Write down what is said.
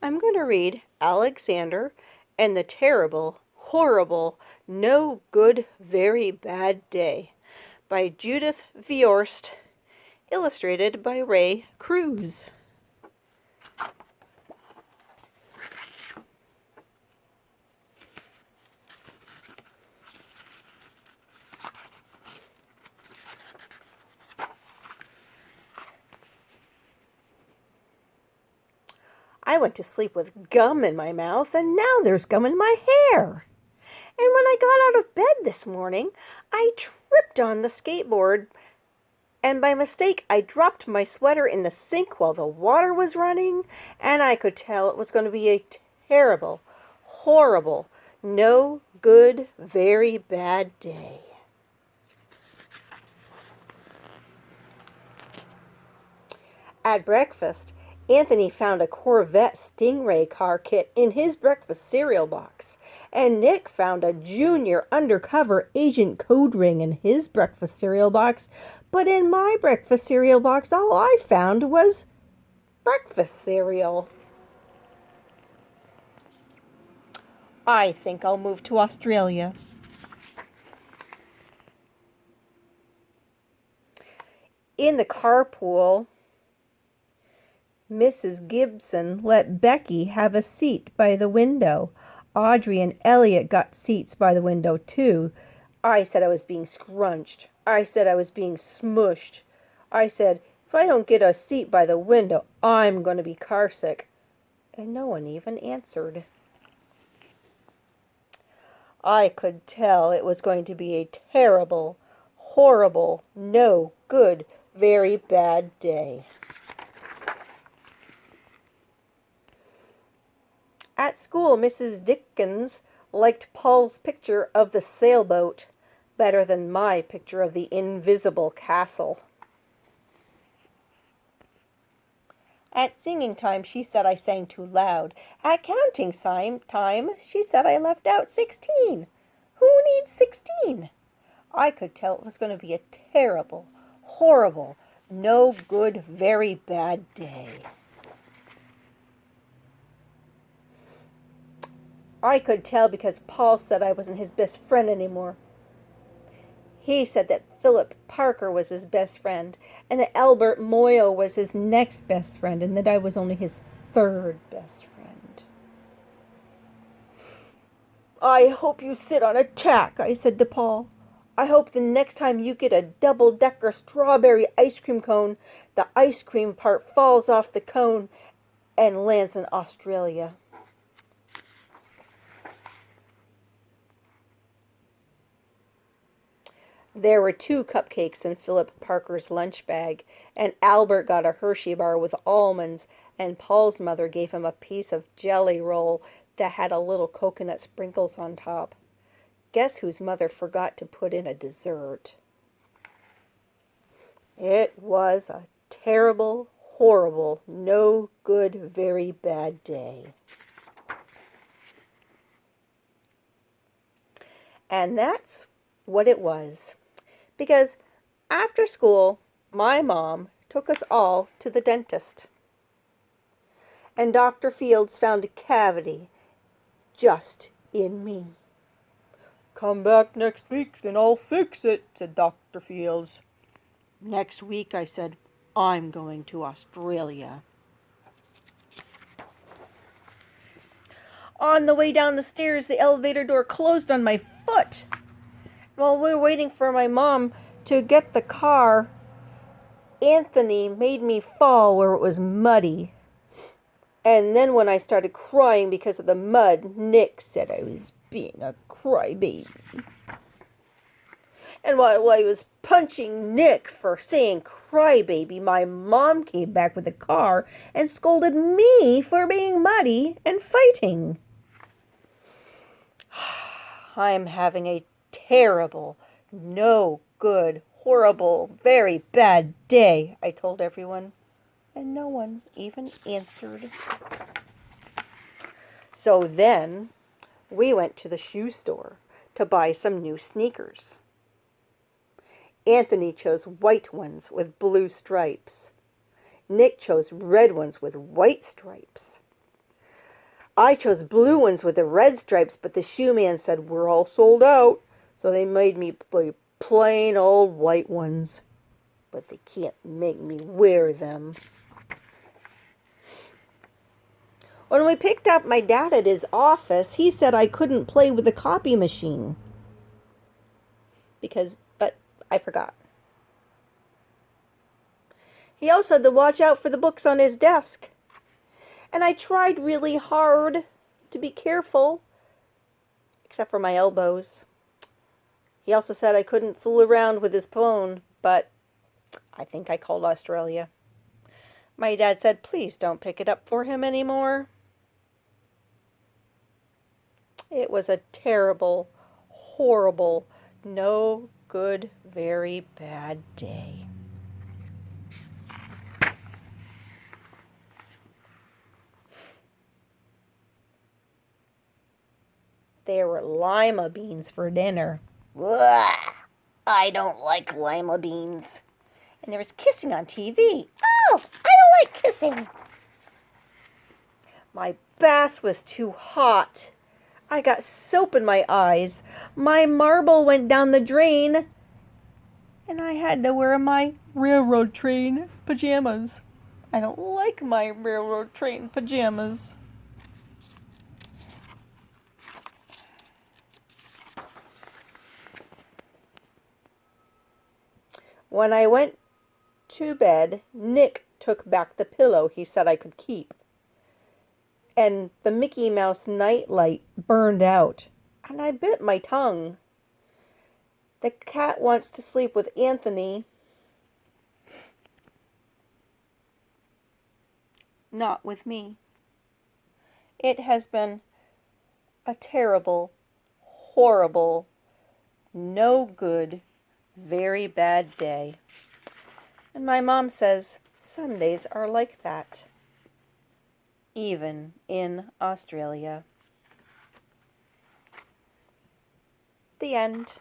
I'm going to read Alexander and the Terrible, Horrible, No Good, Very Bad Day by Judith Viorst, illustrated by Ray Cruz. I went to sleep with gum in my mouth, and now there's gum in my hair. And when I got out of bed this morning, I tripped on the skateboard, and by mistake I dropped my sweater in the sink while the water was running, and I could tell it was going to be a terrible, horrible, no good, very bad day. At breakfast, Anthony found a Corvette Stingray car kit in his breakfast cereal box, and Nick found a junior undercover agent code ring in his breakfast cereal box, but in my breakfast cereal box all I found was breakfast cereal. I think I'll move to Australia. In the carpool, Mrs. Gibson let Becky have a seat by the window. Audrey and Elliot got seats by the window, too. I said I was being scrunched. I said I was being smushed. I said, if I don't get a seat by the window, I'm going to be carsick. And no one even answered. I could tell it was going to be a terrible, horrible, no good, very bad day. At school, Mrs. Dickens liked Paul's picture of the sailboat better than my picture of the invisible castle. At singing time, she said I sang too loud. At counting time, she said I left out 16. Who needs 16? I could tell it was going to be a terrible, horrible, no good, very bad day. I could tell because Paul said I wasn't his best friend anymore. He said that Philip Parker was his best friend, and that Albert Moyle was his next best friend, and that I was only his third best friend. I hope you sit on a tack, I said to Paul. I hope the next time you get a double-decker strawberry ice cream cone, the ice cream part falls off the cone and lands in Australia. There were 2 cupcakes in Philip Parker's lunch bag, and Albert got a Hershey bar with almonds, and Paul's mother gave him a piece of jelly roll that had a little coconut sprinkles on top. Guess whose mother forgot to put in a dessert? It was a terrible, horrible, no good, very bad day. And that's what it was. Because after school, my mom took us all to the dentist. And Dr. Fields found a cavity just in me. Come back next week and I'll fix it, said Dr. Fields. Next week, I said, I'm going to Australia. On the way down the stairs, the elevator door closed on my foot. While we were waiting for my mom to get the car, Anthony made me fall where it was muddy. And then when I started crying because of the mud, Nick said I was being a crybaby. And while I was punching Nick for saying crybaby, my mom came back with the car and scolded me for being muddy and fighting. I'm having a terrible, no good, horrible, very bad day, I told everyone, and no one even answered. So then we went to the shoe store to buy some new sneakers. Anthony chose white ones with blue stripes. Nick chose red ones with white stripes. I chose blue ones with the red stripes, but the shoe man said we're all sold out. So they made me play plain old white ones. But they can't make me wear them. When we picked up my dad at his office, he said I couldn't play with the copy machine. But I forgot. He also said to watch out for the books on his desk. And I tried really hard to be careful, except for my elbows. He also said I couldn't fool around with his phone, but I think I called Australia. My dad said, please don't pick it up for him anymore. It was a terrible, horrible, no good, very bad day. There were lima beans for dinner. Ugh, I don't like lima beans. And there was kissing on TV. Oh, I don't like kissing. My bath was too hot. I got soap in my eyes. My marble went down the drain. And I had to wear my railroad train pajamas. I don't like my railroad train pajamas. When I went to bed, Nick took back the pillow he said I could keep. And the Mickey Mouse nightlight burned out. And I bit my tongue. The cat wants to sleep with Anthony. Not with me. It has been a terrible, horrible, no good, very bad day. And my mom says some days are like that. Even in Australia. The end.